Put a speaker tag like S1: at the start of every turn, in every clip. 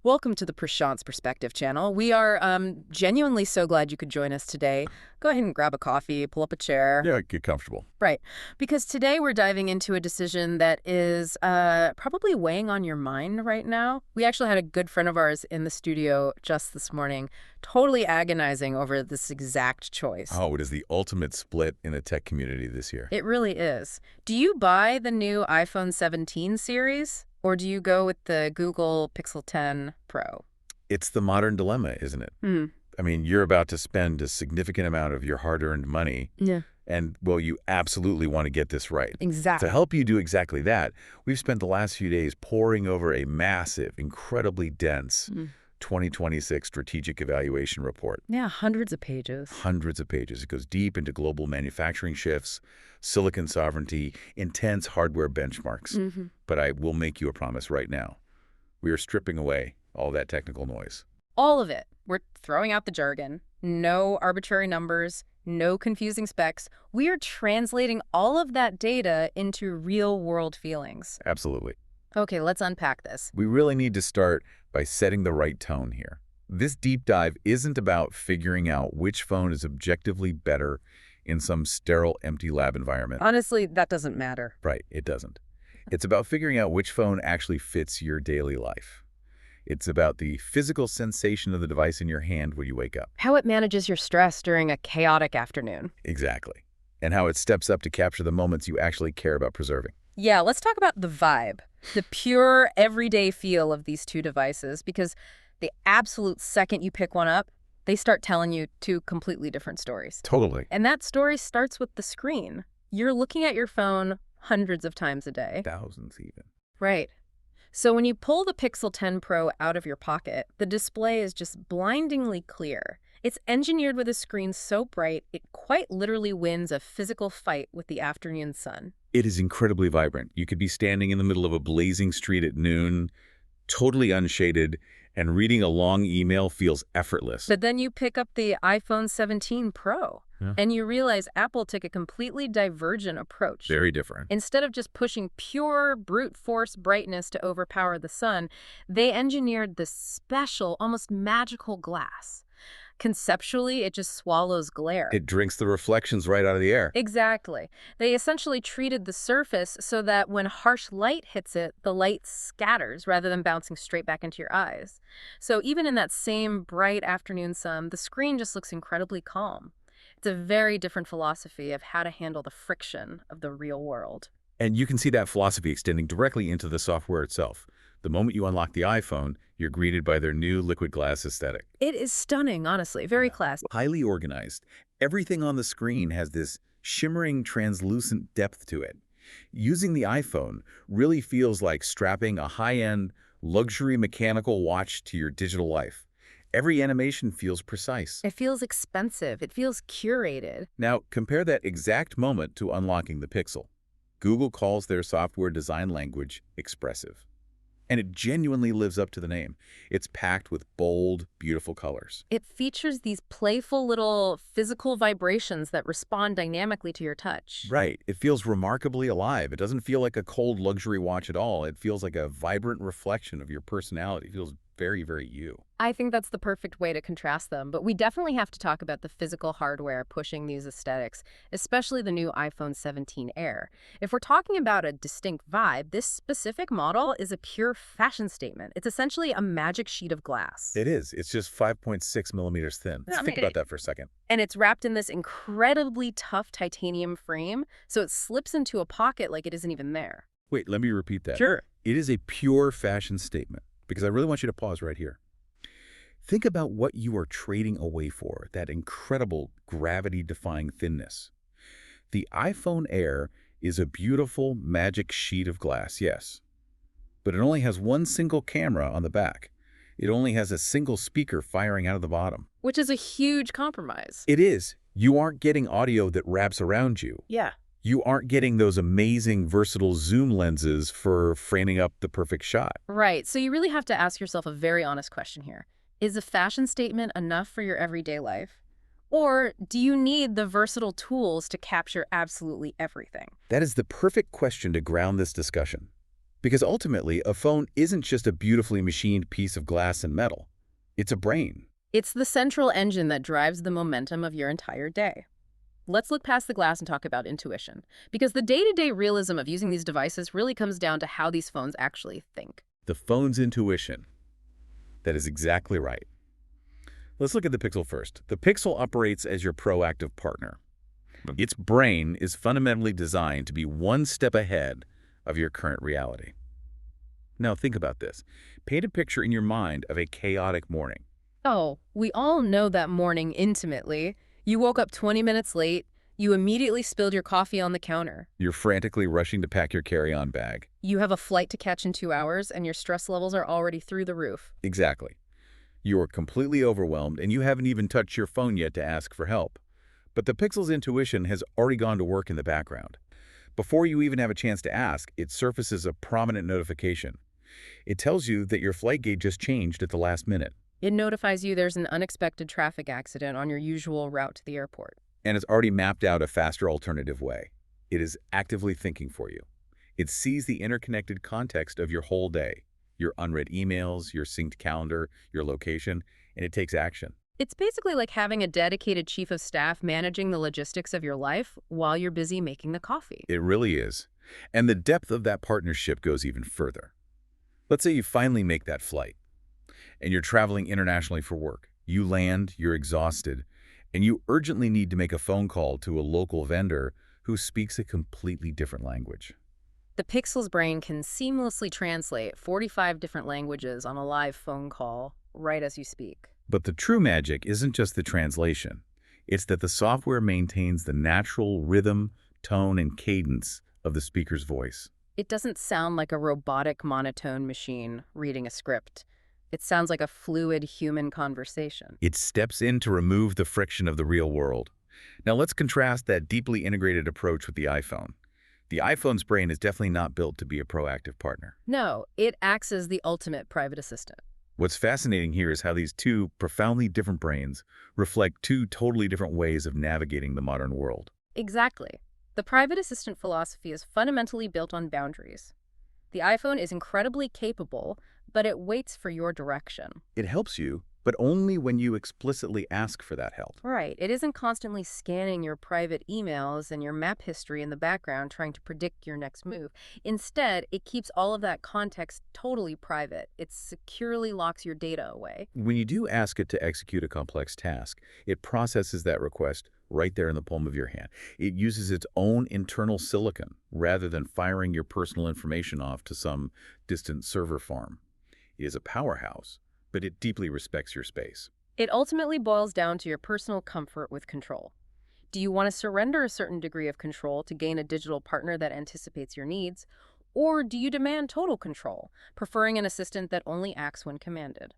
S1: Welcome to the Prashant's Perspective channel. We are genuinely so glad you could join us today. Go ahead and grab a coffee, pull up a chair.
S2: Yeah, get comfortable.
S1: Right. Because today we're diving into a decision that is probably weighing on your mind right now. We actually had a good friend of ours in the studio just this morning, totally agonizing over this exact choice.
S2: Oh, it is the ultimate split in the tech community this year.
S1: It really is. Do you buy the new iPhone 17 series? Or do you go with the Google Pixel 10 Pro?
S2: It's the modern dilemma, isn't it? I mean, you're about to spend a significant amount of your hard-earned money.
S1: Yeah.
S2: And, well, you absolutely want to get this right.
S1: Exactly.
S2: To help you do exactly that, we've spent the last few days poring over a massive, incredibly dense 2026 strategic evaluation report.
S1: Yeah, hundreds of pages.
S2: Hundreds of pages. It goes deep into global manufacturing shifts, silicon sovereignty, intense hardware benchmarks. But I will make you a promise right now. We are stripping away all that technical noise.
S1: All of it. We're throwing out the jargon. No arbitrary numbers, no confusing specs. We are translating all of that data into real-world feelings.
S2: Absolutely.
S1: Okay, let's unpack this.
S2: We really need to start by setting the right tone here. This deep dive isn't about figuring out which phone is objectively better in some sterile, empty lab environment.
S1: Honestly, that doesn't matter.
S2: Right, it doesn't. It's about figuring out which phone actually fits your daily life. It's about the physical sensation of the device in your hand when you wake up.
S1: How it manages your stress during a chaotic afternoon.
S2: Exactly. And how it steps up to capture the moments you actually care about preserving.
S1: Yeah, let's talk about the vibe, the pure everyday feel of these two devices, because the absolute second you pick one up, they start telling you two completely different stories.
S2: Totally.
S1: And that story starts with the screen. You're looking at your phone hundreds of times a day.
S2: Thousands even.
S1: Right. So when you pull the Pixel 10 Pro out of your pocket, the display is just blindingly clear. It's engineered with a screen so bright, it quite literally wins a physical fight with the afternoon sun.
S2: It is incredibly vibrant. You could be standing in the middle of a blazing street at noon, totally unshaded, and reading a long email feels effortless.
S1: But then you pick up the iPhone 17 Pro, and you realize Apple took a completely divergent approach.
S2: Very different.
S1: Instead of just pushing pure brute force brightness to overpower the sun, they engineered this special, almost magical glass. Conceptually, it just swallows glare.
S2: It drinks the reflections right out of the air.
S1: Exactly. They essentially treated the surface so that when harsh light hits it, the light scatters rather than bouncing straight back into your eyes. So even in that same bright afternoon sun, the screen just looks incredibly calm. It's a very different philosophy of how to handle the friction of the real world.
S2: And you can see that philosophy extending directly into the software itself. The moment you unlock the iPhone, you're greeted by their new liquid glass aesthetic.
S1: It is stunning, honestly. Very classy.
S2: Highly organized. Everything on the screen has this shimmering, translucent depth to it. Using the iPhone really feels like strapping a high-end, luxury mechanical watch to your digital life. Every animation feels precise.
S1: It feels expensive. It feels curated.
S2: Now, compare that exact moment to unlocking the Pixel. Google calls their software design language expressive. And it genuinely lives up to the name. It's packed with bold, beautiful colors.
S1: It features these playful little physical vibrations that respond dynamically to your touch.
S2: Right. It feels remarkably alive. It doesn't feel like a cold luxury watch at all. It feels like a vibrant reflection of your personality. It feels very, very you.
S1: I think that's the perfect way to contrast them, but we definitely have to talk about the physical hardware pushing these aesthetics, especially the new iPhone 17 Air. If we're talking about a distinct vibe, this specific model is a pure fashion statement. It's essentially a magic sheet of glass.
S2: It is. It's just 5.6 millimeters thin. Let's think about that for a second.
S1: And it's wrapped in this incredibly tough titanium frame, so it slips into a pocket like it isn't even there.
S2: Wait, let me repeat that.
S1: Sure.
S2: It is a pure fashion statement, because I really want you to pause right here. Think about what you are trading away for, that incredible gravity-defying thinness. The iPhone Air is a beautiful magic sheet of glass, yes. But it only has one single camera on the back. It only has a single speaker firing out of the bottom.
S1: Which is a huge compromise.
S2: It is. You aren't getting audio that wraps around you.
S1: Yeah.
S2: You aren't getting those amazing versatile zoom lenses for framing up the perfect shot.
S1: Right. So you really have to ask yourself a very honest question here. Is a fashion statement enough for your everyday life? Or do you need the versatile tools to capture absolutely everything?
S2: That is the perfect question to ground this discussion. Because ultimately, a phone isn't just a beautifully machined piece of glass and metal. It's a brain.
S1: It's the central engine that drives the momentum of your entire day. Let's look past the glass and talk about intuition, because the day-to-day realism of using these devices really comes down to how these phones actually think.
S2: The phone's intuition. That is exactly right. Let's look at the Pixel first. The Pixel operates as your proactive partner. Its brain is fundamentally designed to be one step ahead of your current reality. Now think about this. Paint a picture in your mind of a chaotic morning.
S1: Oh, we all know that morning intimately. You woke up 20 minutes late. You immediately spilled your coffee on the counter.
S2: You're frantically rushing to pack your carry-on bag.
S1: You have a flight to catch in 2 hours, and your stress levels are already through the roof.
S2: Exactly. You are completely overwhelmed, and you haven't even touched your phone yet to ask for help. But the Pixel's intuition has already gone to work in the background. Before you even have a chance to ask, it surfaces a prominent notification. It tells you that your flight gate just changed at the last minute.
S1: It notifies you there's an unexpected traffic accident on your usual route to the airport.
S2: And it's already mapped out a faster alternative way. It is actively thinking for you. It sees the interconnected context of your whole day, your unread emails, your synced calendar, your location, and it takes action.
S1: It's basically like having a dedicated chief of staff managing the logistics of your life while you're busy making the coffee.
S2: It really is. And the depth of that partnership goes even further. Let's say you finally make that flight, and you're traveling internationally for work. You land, you're exhausted, and you urgently need to make a phone call to a local vendor who speaks a completely different language.
S1: The Pixel's brain can seamlessly translate 45 different languages on a live phone call right as you speak.
S2: But the true magic isn't just the translation. It's that the software maintains the natural rhythm, tone, and cadence of the speaker's voice.
S1: It doesn't sound like a robotic monotone machine reading a script. It sounds like a fluid human conversation.
S2: It steps in to remove the friction of the real world. Now let's contrast that deeply integrated approach with the iPhone. The iPhone's brain is definitely not built to be a proactive partner.
S1: No, it acts as the ultimate private assistant.
S2: What's fascinating here is how these two profoundly different brains reflect two totally different ways of navigating the modern world.
S1: Exactly. The private assistant philosophy is fundamentally built on boundaries. The iPhone is incredibly capable, but it waits for your direction.
S2: It helps you, but only when you explicitly ask for that help.
S1: Right. It isn't constantly scanning your private emails and your map history in the background trying to predict your next move. Instead, it keeps all of that context totally private. It securely locks your data away.
S2: When you do ask it to execute a complex task, it processes that request right there in the palm of your hand. It uses its own internal silicon rather than firing your personal information off to some distant server farm. It is a powerhouse, but it deeply respects your space.
S1: It ultimately boils down to your personal comfort with control. Do you want to surrender a certain degree of control to gain a digital partner that anticipates your needs? Or do you demand total control, preferring an assistant that only acts when commanded?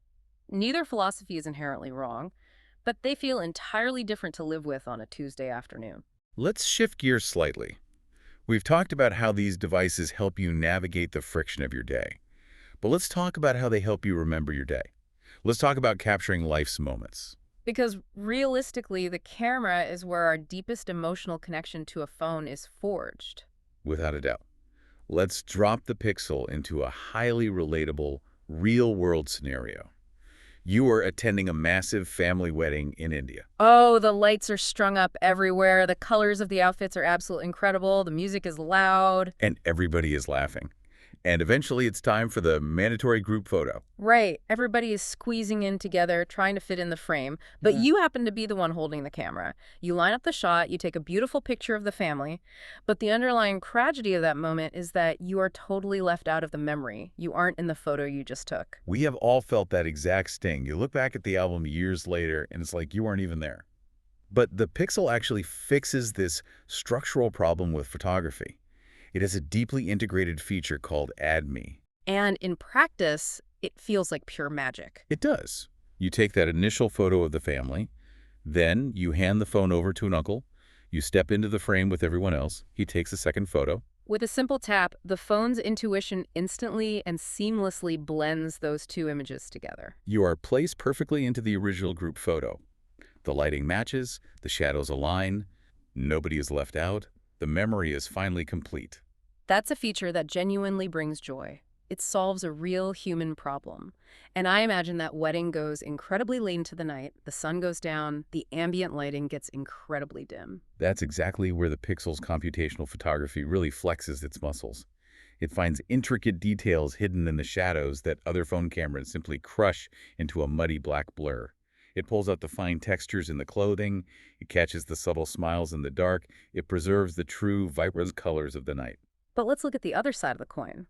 S1: Neither philosophy is inherently wrong, but they feel entirely different to live with on a Tuesday afternoon.
S2: Let's shift gears slightly. We've talked about how these devices help you navigate the friction of your day. But let's talk about how they help you remember your day. Let's talk about capturing life's moments.
S1: Because realistically, the camera is where our deepest emotional connection to a phone is forged.
S2: Without a doubt. Let's drop the Pixel into a highly relatable, real-world scenario. You are attending a massive family wedding in India.
S1: Oh, the lights are strung up everywhere. The colors of the outfits are absolutely incredible. The music is loud.
S2: And everybody is laughing. And eventually it's time for the mandatory group photo.
S1: Right. Everybody is squeezing in together, trying to fit in the frame. But you happen to be the one holding the camera. You line up the shot, you take a beautiful picture of the family. But the underlying tragedy of that moment is that you are totally left out of the memory. You aren't in the photo you just took.
S2: We have all felt that exact sting. You look back at the album years later, and it's like you weren't even there. But the Pixel actually fixes this structural problem with photography. It has a deeply integrated feature called Add Me.
S1: And in practice, it feels like pure magic.
S2: It does. You take that initial photo of the family, then you hand the phone over to an uncle, you step into the frame with everyone else, he takes a second photo.
S1: With a simple tap, the phone's intuition instantly and seamlessly blends those two images together.
S2: You are placed perfectly into the original group photo. The lighting matches, the shadows align, nobody is left out, the memory is finally complete.
S1: That's a feature that genuinely brings joy. It solves a real human problem. And I imagine that wedding goes incredibly late into the night, the sun goes down, the ambient lighting gets incredibly dim.
S2: That's exactly where the Pixel's computational photography really flexes its muscles. It finds intricate details hidden in the shadows that other phone cameras simply crush into a muddy black blur. It pulls out the fine textures in the clothing, it catches the subtle smiles in the dark, it preserves the true, vibrant colors of the night.
S1: But let's look at the other side of the coin.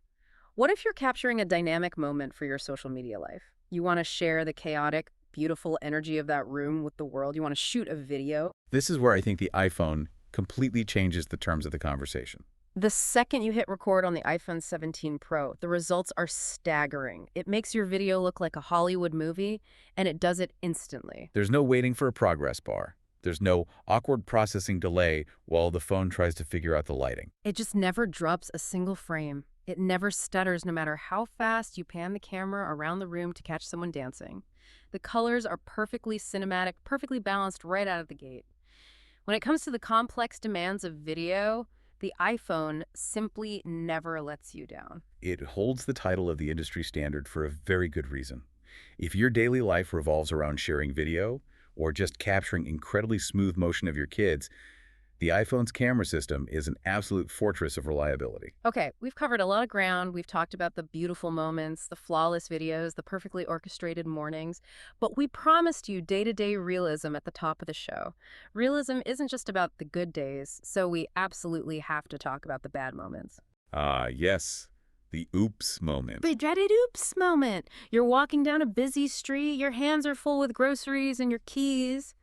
S1: What if you're capturing a dynamic moment for your social media life? You want to share the chaotic, beautiful energy of that room with the world. You want to shoot a video.
S2: This is where I think the iPhone completely changes the terms of the conversation.
S1: The second you hit record on the iPhone 17 Pro, the results are staggering. It makes your video look like a Hollywood movie, and it does it instantly.
S2: There's no waiting for a progress bar. There's no awkward processing delay while the phone tries to figure out the lighting.
S1: It just never drops a single frame. It never stutters no matter how fast you pan the camera around the room to catch someone dancing. The colors are perfectly cinematic, perfectly balanced right out of the gate. When it comes to the complex demands of video, the iPhone simply never lets you down.
S2: It holds the title of the industry standard for a very good reason. If your daily life revolves around sharing video or just capturing incredibly smooth motion of your kids, the iPhone's camera system is an absolute fortress of reliability.
S1: Okay, we've covered a lot of ground. We've talked about the beautiful moments, the flawless videos, the perfectly orchestrated mornings, but we promised you day-to-day realism at the top of the show. Realism isn't just about the good days, so we absolutely have to talk about the bad moments.
S2: Yes, the oops moment.
S1: The dreaded oops moment. You're walking down a busy street, your hands are full with groceries and your keys,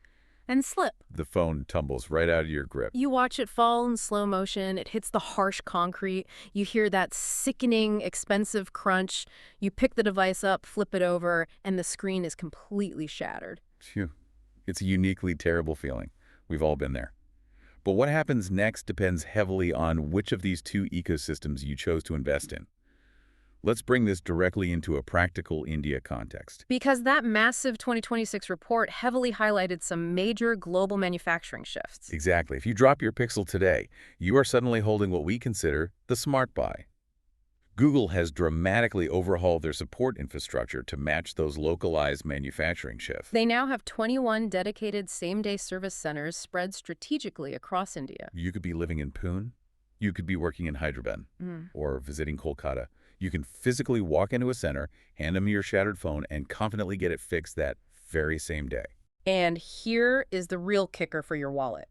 S1: and slip.
S2: The phone tumbles right out of your grip.
S1: You watch it fall in slow motion. It hits the harsh concrete. You hear that sickening, expensive crunch. You pick the device up, flip it over, and the screen is completely shattered.
S2: Phew. It's a uniquely terrible feeling. We've all been there. But what happens next depends heavily on which of these two ecosystems you chose to invest in. Let's bring this directly into a practical India context.
S1: Because that massive 2026 report heavily highlighted some major global manufacturing shifts.
S2: Exactly. If you drop your Pixel today, you are suddenly holding what we consider the smart buy. Google has dramatically overhauled their support infrastructure to match those localized manufacturing shifts.
S1: They now have 21 dedicated same-day service centers spread strategically across India.
S2: You could be living in Pune, you could be working in Hyderabad, or visiting Kolkata. You can physically walk into a center, hand them your shattered phone, and confidently get it fixed that very same day.
S1: And here is the real kicker for your wallet.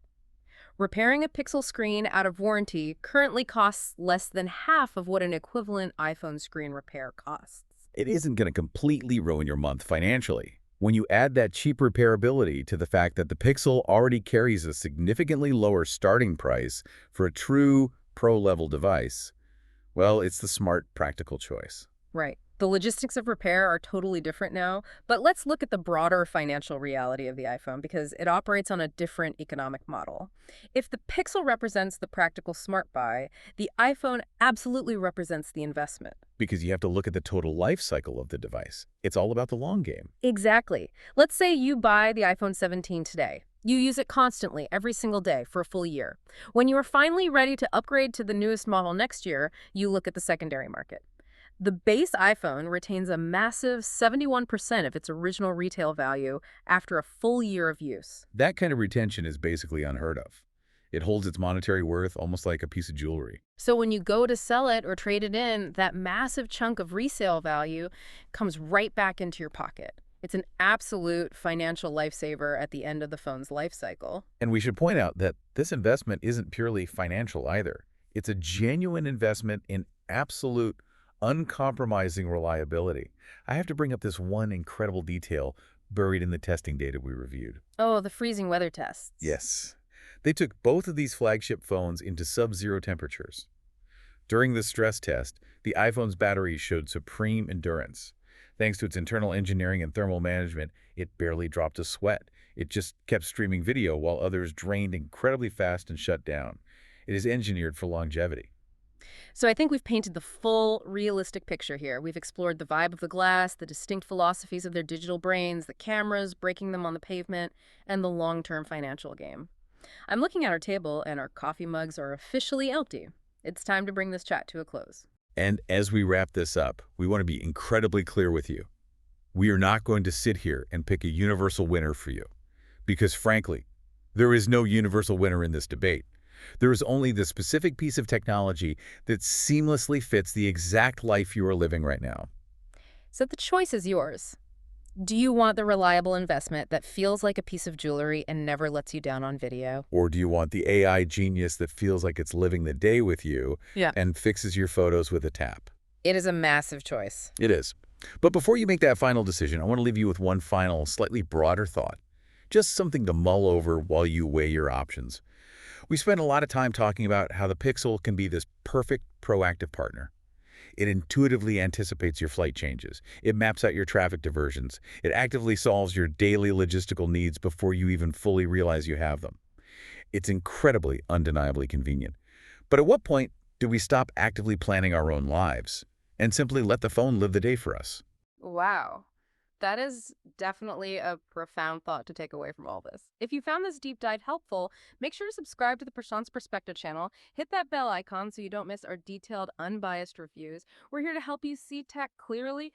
S1: Repairing a Pixel screen out of warranty currently costs less than half of what an equivalent iPhone screen repair costs.
S2: It isn't going to completely ruin your month financially. When you add that cheap repairability to the fact that the Pixel already carries a significantly lower starting price for a true pro-level device, well, it's the smart, practical choice.
S1: Right. The logistics of repair are totally different now, but let's look at the broader financial reality of the iPhone because it operates on a different economic model. If the Pixel represents the practical smart buy, the iPhone absolutely represents the investment.
S2: Because you have to look at the total life cycle of the device. It's all about the long game.
S1: Exactly. Let's say you buy the iPhone 17 today. You use it constantly, every single day, for a full year. When you are finally ready to upgrade to the newest model next year, you look at the secondary market. The base iPhone retains a massive 71% of its original retail value after a full year of use.
S2: That kind of retention is basically unheard of. It holds its monetary worth almost like a piece of jewelry.
S1: So when you go to sell it or trade it in, that massive chunk of resale value comes right back into your pocket. It's an absolute financial lifesaver at the end of the phone's life cycle.
S2: And we should point out that this investment isn't purely financial either. It's a genuine investment in absolute, uncompromising reliability. I have to bring up this one incredible detail buried in the testing data we reviewed.
S1: Oh, the freezing weather tests.
S2: Yes. They took both of these flagship phones into sub-zero temperatures. During the stress test, the iPhone's battery showed supreme endurance. Thanks to its internal engineering and thermal management, it barely dropped a sweat. It just kept streaming video while others drained incredibly fast and shut down. It is engineered for longevity.
S1: So I think we've painted the full, realistic picture here. We've explored the vibe of the glass, the distinct philosophies of their digital brains, the cameras, breaking them on the pavement, and the long-term financial game. I'm looking at our table, and our coffee mugs are officially empty. It's time to bring this chat to a close.
S2: And as we wrap this up, we want to be incredibly clear with you. We are not going to sit here and pick a universal winner for you. Because frankly, there is no universal winner in this debate. There is only the specific piece of technology that seamlessly fits the exact life you are living right now.
S1: So the choice is yours. Do you want the reliable investment that feels like a piece of jewelry and never lets you down on video?
S2: Or do you want the AI genius that feels like it's living the day with you
S1: Yeah.
S2: and fixes your photos with a tap?
S1: It is a massive choice.
S2: It is. But before you make that final decision, I want to leave you with one final, slightly broader thought. Just something to mull over while you weigh your options. We spent a lot of time talking about how the Pixel can be this perfect proactive partner. It intuitively anticipates your flight changes. It maps out your traffic diversions. It actively solves your daily logistical needs before you even fully realize you have them. It's incredibly, undeniably convenient. But at what point do we stop actively planning our own lives and simply let the phone live the day for us?
S1: Wow. That is definitely a profound thought to take away from all this. If you found this deep dive helpful, make sure to subscribe to the Prashant's Perspective channel. Hit that bell icon so you don't miss our detailed, unbiased reviews. We're here to help you see tech clearly